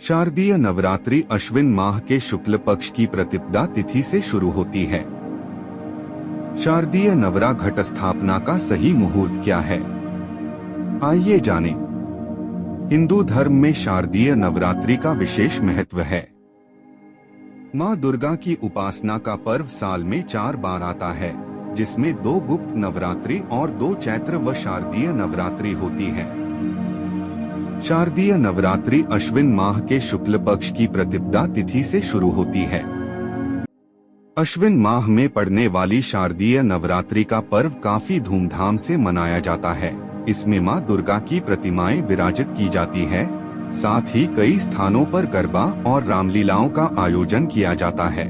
शारदीय नवरात्रि अश्विन माह के शुक्ल पक्ष की प्रतिपदा तिथि से शुरू होती है। शारदीय नवरा घट स्थापना का सही मुहूर्त क्या है, आइए जानें। हिंदू धर्म में शारदीय नवरात्रि का विशेष महत्व है। माँ दुर्गा की उपासना का पर्व साल में 4 बार आता है, जिसमें 2 गुप्त नवरात्रि और 2 चैत्र व शारदीय नवरात्रि होती है। शारदीय नवरात्रि अश्विन माह के शुक्ल पक्ष की प्रतिपदा तिथि से शुरू होती है। अश्विन माह में पड़ने वाली शारदीय नवरात्रि का पर्व काफी धूमधाम से मनाया जाता है। इसमें माँ दुर्गा की प्रतिमाएं विराजित की जाती है। साथ ही कई स्थानों पर गरबा और रामलीलाओं का आयोजन किया जाता है।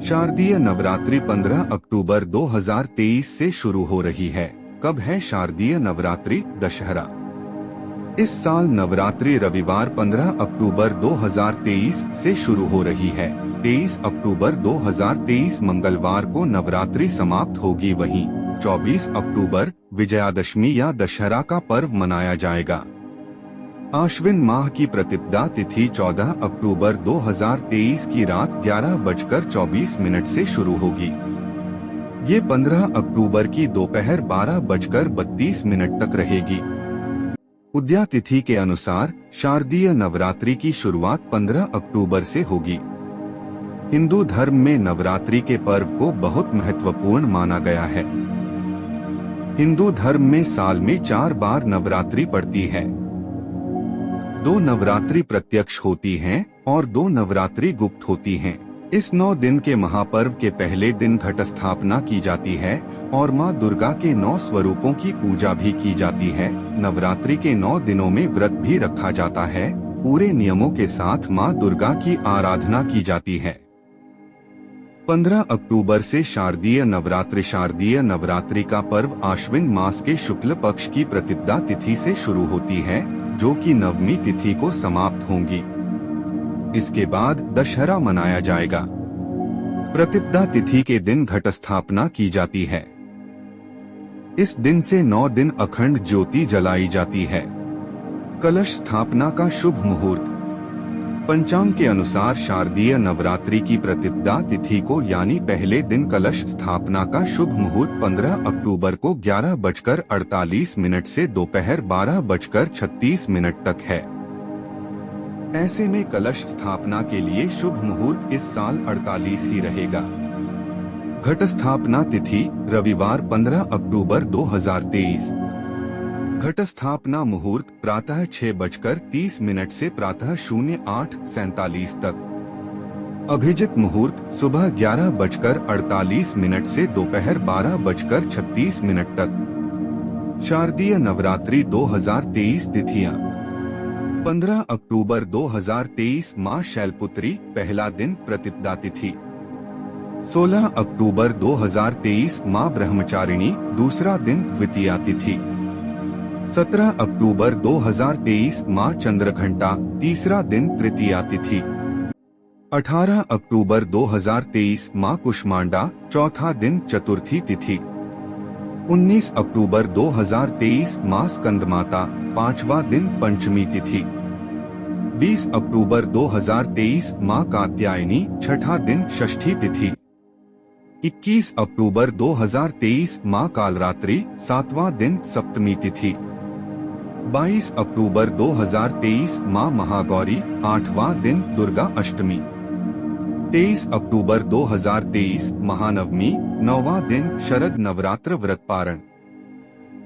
शारदीय नवरात्रि 15 अक्टूबर 2023 से शुरू हो रही है। कब है शारदीय नवरात्रि? दशहरा। इस साल नवरात्रि रविवार 15 अक्टूबर 2023 से शुरू हो रही है। 23 अक्टूबर 2023 मंगलवार को नवरात्रि समाप्त होगी। वहीं 24 अक्टूबर विजयादशमी या दशहरा का पर्व मनाया जाएगा। आश्विन माह की प्रतिपदा तिथि 14 अक्टूबर 2023 की रात 11:24 से शुरू होगी। ये 15 अक्टूबर की दोपहर 12:32 तक रहेगी। उदया तिथि के अनुसार शारदीय नवरात्रि की शुरुआत 15 अक्टूबर से होगी। हिंदू धर्म में नवरात्रि के पर्व को बहुत महत्वपूर्ण माना गया है। हिंदू धर्म में साल में 4 बार नवरात्रि पड़ती है। 2 नवरात्रि प्रत्यक्ष होती हैं और 2 नवरात्रि गुप्त होती हैं। इस 9 दिन के महापर्व के पहले दिन घट स्थापना की जाती है और माँ दुर्गा के 9 स्वरूपों की पूजा भी की जाती है। नवरात्रि के 9 दिनों में व्रत भी रखा जाता है। पूरे नियमों के साथ माँ दुर्गा की आराधना की जाती है। 15 अक्टूबर से शारदीय नवरात्रि का पर्व आश्विन मास के शुक्ल पक्ष की प्रतिपदा तिथि से शुरू होती है, जो कि नवमी तिथि को समाप्त होंगी। इसके बाद दशहरा मनाया जाएगा। प्रतिपदा तिथि के दिन घट स्थापना की जाती है। इस दिन से 9 दिन अखंड ज्योति जलाई जाती है। कलश स्थापना का शुभ मुहूर्त। पंचांग के अनुसार शारदीय नवरात्रि की प्रतिपदा तिथि को यानी पहले दिन कलश स्थापना का शुभ मुहूर्त 15 अक्टूबर को 11:48 से दोपहर 12:36 तक है। ऐसे में कलश स्थापना के लिए शुभ मुहूर्त इस साल 48 ही रहेगा। घट स्थापना तिथि रविवार 15 अक्टूबर 2023। घट स्थापना मुहूर्त प्रातः 6:30 से प्रातः 08:47 तक। अभिजित मुहूर्त सुबह 11:48 से दोपहर 12:36 तक। शारदीय नवरात्रि 2023 तिथियां। 15 अक्टूबर 2023 माँ शैलपुत्री पहला दिन प्रतिपदा तिथि। 16 अक्टूबर 2023 माँ ब्रह्मचारिणी दूसरा दिन द्वितीया तिथि। 17 अक्टूबर 2023 माँ चंद्रघंटा तीसरा दिन तृतीया तिथि। 18 अक्टूबर 2023 माँ कुष्मांडा चौथा दिन चतुर्थी तिथि। 19 अक्टूबर 2023 माँ स्कंदमाता 5वां दिन पंचमी तिथि। 20 अक्टूबर 2023 माँ कात्यायनी छठा दिन षष्ठी तिथि। 21 अक्टूबर 2023 माँ कालरात्रि 7वां दिन सप्तमी तिथि। 22 अक्टूबर 2023 माँ महागौरी 8वां दिन दुर्गा अष्टमी। 23 अक्टूबर 2023 महानवमी 9वां दिन शरद नवरात्र व्रत पारण।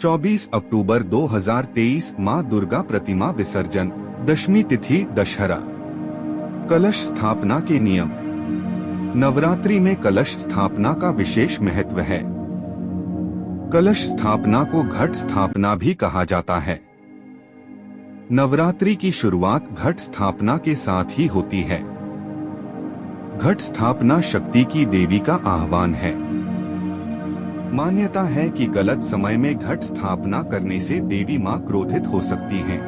24 अक्टूबर 2023 माँ दुर्गा प्रतिमा विसर्जन। दशमी तिथि दशहरा। कलश स्थापना के नियम। नवरात्रि में कलश स्थापना का विशेष महत्व है। कलश स्थापना को घट स्थापना भी कहा जाता है। नवरात्रि की शुरुआत घट स्थापना के साथ ही होती है। घट स्थापना शक्ति की देवी का आह्वान है। मान्यता है कि गलत समय में घट स्थापना करने से देवी मां क्रोधित हो सकती हैं।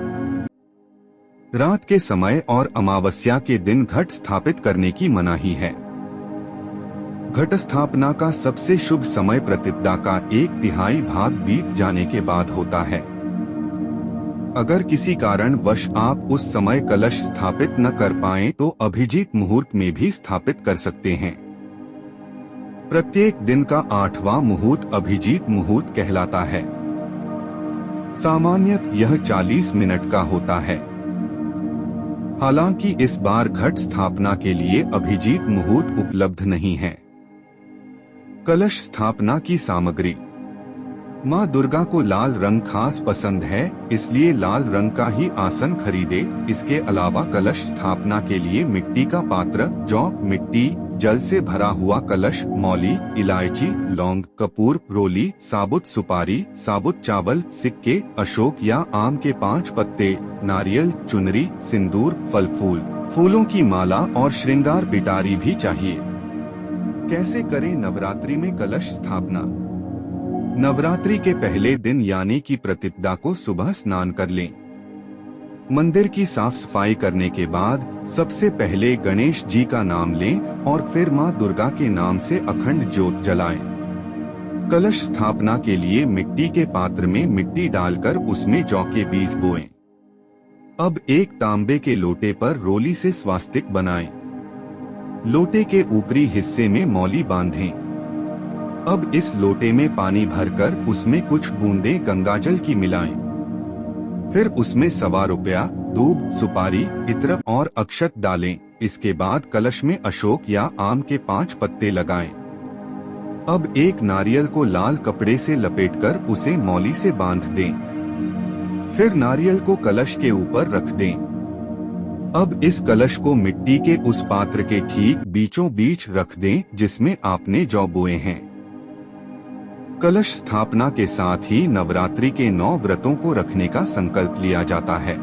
रात के समय और अमावस्या के दिन घट स्थापित करने की मनाही है। घट स्थापना का सबसे शुभ समय प्रतिपदा का 1/3 भाग बीत जाने के बाद होता है। अगर किसी कारणवश आप उस समय कलश स्थापित न कर पाएं तो अभिजीत मुहूर्त में भी स्थापित कर सकते हैं। प्रत्येक दिन का 8वां मुहूर्त अभिजीत मुहूर्त कहलाता है। सामान्यतः यह 40 मिनट का होता है। हालांकि इस बार घट स्थापना के लिए अभिजीत मुहूर्त उपलब्ध नहीं है। कलश स्थापना की सामग्री। माँ दुर्गा को लाल रंग खास पसंद है, इसलिए लाल रंग का ही आसन खरीदे। इसके अलावा कलश स्थापना के लिए मिट्टी का पात्र, जौ, मिट्टी, जल से भरा हुआ कलश, मौली, इलायची, लौंग, कपूर, रोली, साबुत सुपारी, साबुत चावल, सिक्के, अशोक या आम के 5 पत्ते, नारियल, चुनरी, सिंदूर, फल फूल, फूलों की माला और श्रृंगार पिटारी भी चाहिए। कैसे करें नवरात्रि में कलश स्थापना? नवरात्रि के पहले दिन यानी कि प्रतिपदा को सुबह स्नान कर लें। मंदिर की साफ सफाई करने के बाद सबसे पहले गणेश जी का नाम लें और फिर मां दुर्गा के नाम से अखंड ज्योत जलाएं। कलश स्थापना के लिए मिट्टी के पात्र में मिट्टी डालकर उसमें जौ के बीज बोएं। अब एक तांबे के लोटे पर रोली से स्वास्तिक बनाएं। लोटे के ऊपरी हिस्से में मौली बांधें। अब इस लोटे में पानी भरकर उसमें कुछ बूंदें गंगाजल की मिलाएं। फिर उसमें ₹1.25, दूब, सुपारी, इत्र और अक्षत डालें। इसके बाद कलश में अशोक या आम के 5 पत्ते लगाएं। अब एक नारियल को लाल कपड़े से लपेटकर उसे मौली से बांध दें। फिर नारियल को कलश के ऊपर रख दें। अब इस कलश को मिट्टी के उस पात्र के ठीक बीचों बीच रख दें जिसमें आपने जौ बोए हैं। कलश स्थापना के साथ ही नवरात्रि के 9 व्रतों को रखने का संकल्प लिया जाता है।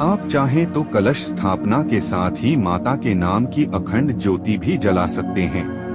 आप चाहें तो कलश स्थापना के साथ ही माता के नाम की अखंड ज्योति भी जला सकते हैं।